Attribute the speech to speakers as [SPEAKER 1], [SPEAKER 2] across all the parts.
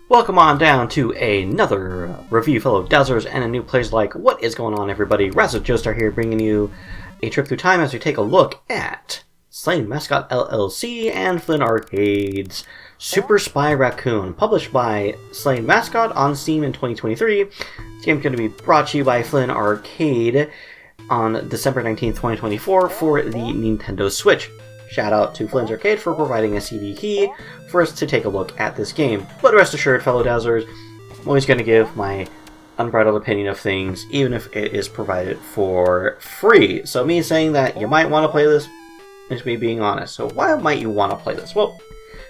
[SPEAKER 1] Welcome on down to another review, fellow Dazzlers, and a new place like what is going on, everybody? Razzo Joestar here, bringing you a trip through time as we take a look at Slain Mascot LLC and Flynn Arcade's Super Spy Raccoon, published by Slain Mascot on Steam in 2023. This game is going to be brought to you by Flynn Arcade on December 19th, 2024 for the Nintendo Switch. Shout out to Flynn's Arcade for providing a CD key for us to take a look at this game. But rest assured, fellow Dazzlers, I'm always going to give my unbridled opinion of things, even if it is provided for free. So me saying that you might want to play this is me being honest. So why might you want to play this? Well,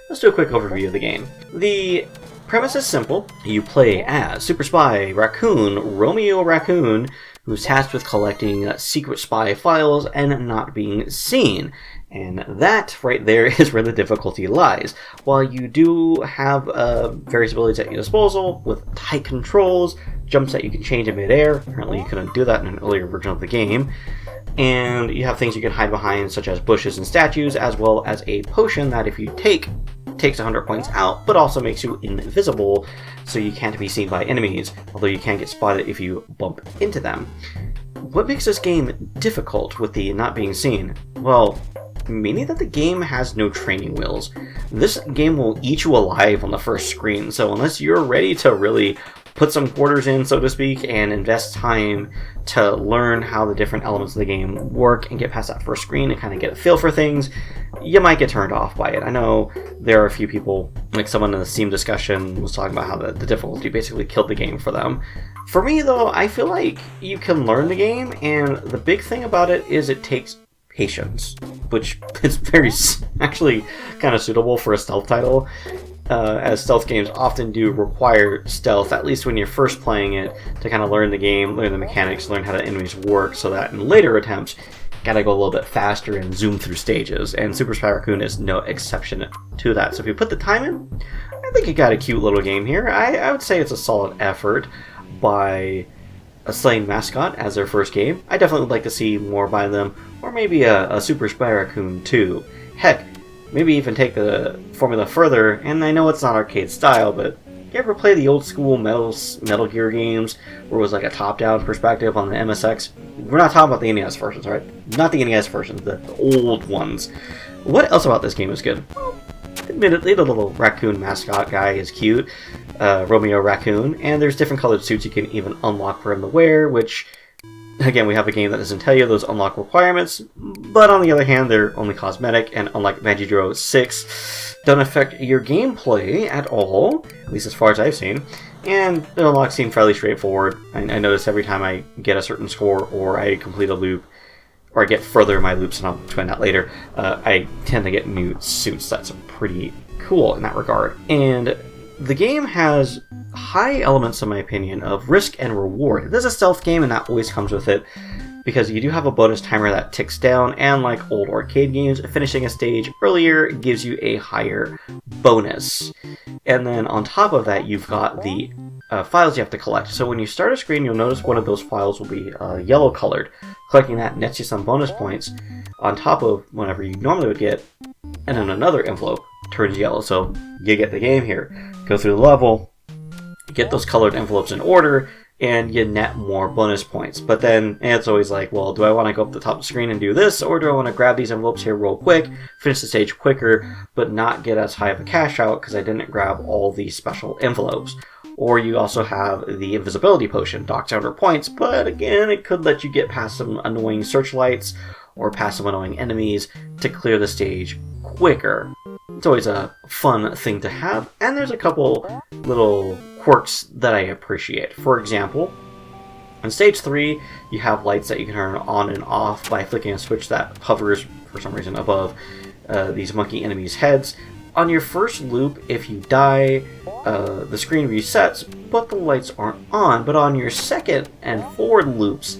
[SPEAKER 1] let's do a quick overview of the game. The premise is simple. You play as Super Spy Raccoon, Romeo Raccoon, who's tasked with collecting secret spy files and not being seen. And that right there is where the difficulty lies. While you do have various abilities at your disposal with tight controls, jumps that you can change in midair. Apparently you couldn't do that in an earlier version of the game. And you have things you can hide behind, such as bushes and statues, as well as a potion that if you takes 100 points out, but also makes you invisible, so you can't be seen by enemies, although you can get spotted if you bump into them. What makes this game difficult with the not being seen? Well, meaning that the game has no training wheels. This game will eat you alive on the first screen, so unless you're ready to really put some quarters in, so to speak, and invest time to learn how the different elements of the game work and get past that first screen and kind of get a feel for things, you might get turned off by it. I know there are a few people, like someone in the Steam discussion was talking about how the difficulty basically killed the game for them. For me, though, I feel like you can learn the game, and the big thing about it is it takes patience, which is actually kind of suitable for a stealth title, as stealth games often do require stealth, at least when you're first playing it, to kind of learn the game, learn the mechanics, learn how the enemies work, so that in later attempts, gotta go a little bit faster and zoom through stages, and Super Spy Raccoon is no exception to that. So if you put the time in, I think you got a cute little game here. I would say it's a solid effort by a Slain Mascot as their first game. I definitely would like to see more by them, or maybe a Super Spy Raccoon 2. Heck, maybe even take the formula further, and I know it's not arcade style, but you ever play the old school Metal Gear games where it was like a top-down perspective on the MSX? We're not talking about the NES versions, right? Not the NES versions, the old ones. What else about this game is good? Well, admittedly, the little raccoon mascot guy is cute, Romeo Raccoon, and there's different colored suits you can even unlock for him to wear, which, again, we have a game that doesn't tell you those unlock requirements, but on the other hand, they're only cosmetic, and unlike Magidro 6, don't affect your gameplay at all, at least as far as I've seen, and the unlocks seem fairly straightforward. I notice every time I get a certain score, or I complete a loop, or I get further in my loops, and I'll explain that later, I tend to get new suits. That's pretty cool in that regard. And the game has high elements, in my opinion, of risk and reward. It is a stealth game, and that always comes with it, because you do have a bonus timer that ticks down, and like old arcade games, finishing a stage earlier gives you a higher bonus. And then on top of that, you've got the files you have to collect. So when you start a screen, you'll notice one of those files will be yellow colored. Collecting that nets you some bonus points on top of whatever you normally would get, and then another envelope turns yellow, so you get the game here. Go through the level, get those colored envelopes in order, and you net more bonus points. But then it's always like, well, do I want to go up the top of the screen and do this, or do I want to grab these envelopes here real quick, finish the stage quicker, but not get as high of a cash out because I didn't grab all these special envelopes? Or you also have the invisibility potion, docks 100 points, but again, it could let you get past some annoying searchlights or past some annoying enemies to clear the stage quicker. It's always a fun thing to have, and there's a couple little quirks that I appreciate. For example, on stage 3, you have lights that you can turn on and off by flicking a switch that hovers, for some reason, above these monkey enemies' heads. On your first loop, if you die, the screen resets, but the lights aren't on. But on your second and forward loops,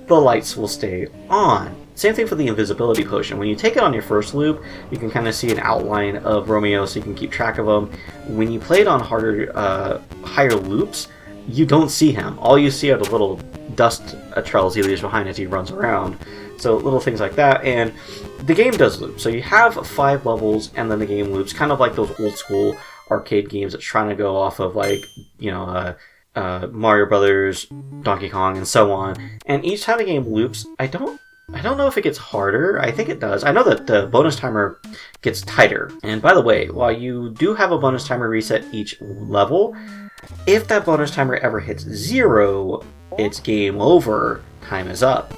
[SPEAKER 1] the lights will stay on. Same thing for the invisibility potion. When you take it on your first loop, you can kind of see an outline of Romeo so you can keep track of him. When you play it on higher loops, you don't see him. All you see are the little dust trails he leaves behind as he runs around. So little things like that, and the game does loop. So you have 5 levels, and then the game loops, kind of like those old school arcade games that's trying to go off of like, Mario Brothers, Donkey Kong, and so on. And each time the game loops, I don't know if it gets harder. I think it does. I know that the bonus timer gets tighter. And by the way, while you do have a bonus timer reset each level, if that bonus timer ever hits 0, it's game over. Time is up.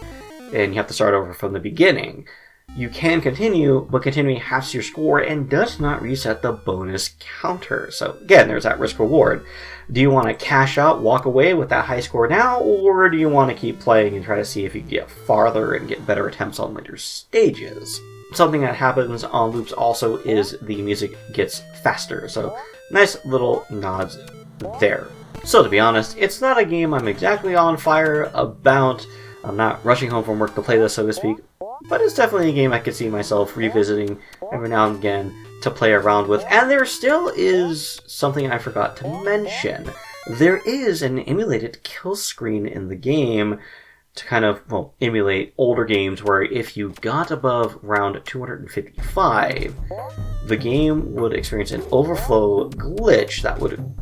[SPEAKER 1] And you have to start over from the beginning. You can continue, but continuing halves your score and does not reset the bonus counter. So again, there's that risk reward. Do you want to cash out, walk away with that high score now, or do you want to keep playing and try to see if you can get farther and get better attempts on later stages? Something that happens on loops also is the music gets faster. So nice little nods there. So to be honest, it's not a game I'm exactly on fire about. I'm not rushing home from work to play this, so to speak, but it's definitely a game I could see myself revisiting every now and again to play around with. And there still is something I forgot to mention. There is an emulated kill screen in the game to kind of, emulate older games where if you got above round 255, the game would experience an overflow glitch that would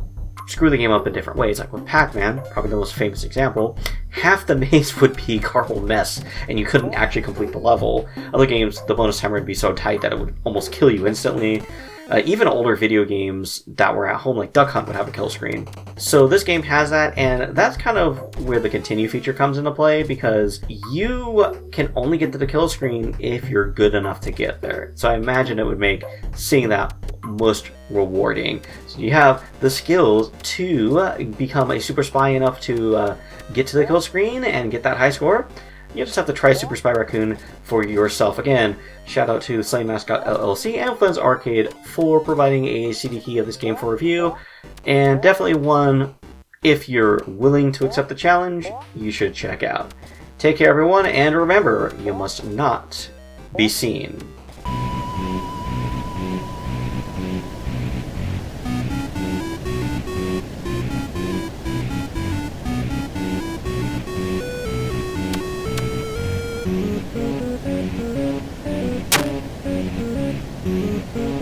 [SPEAKER 1] screw the game up in different ways. Like with Pac-Man, probably the most famous example, half the maze would be garbled mess, and you couldn't actually complete the level. Other games, the bonus timer would be so tight that it would almost kill you instantly. Even older video games that were at home, like Duck Hunt, would have a kill screen. So this game has that, and that's kind of where the continue feature comes into play, because you can only get to the kill screen if you're good enough to get there. So I imagine it would make seeing that most rewarding. So you have the skills to become a super spy enough to get to the kill screen and get that high score. You just have to try Super Spy Raccoon for yourself. Again, shout out to Slain Mascot LLC and Flynn's Arcade for providing a CD key of this game for review. And definitely one, if you're willing to accept the challenge, you should check out. Take care, everyone, and remember, you must not be seen.
[SPEAKER 2] Thank you.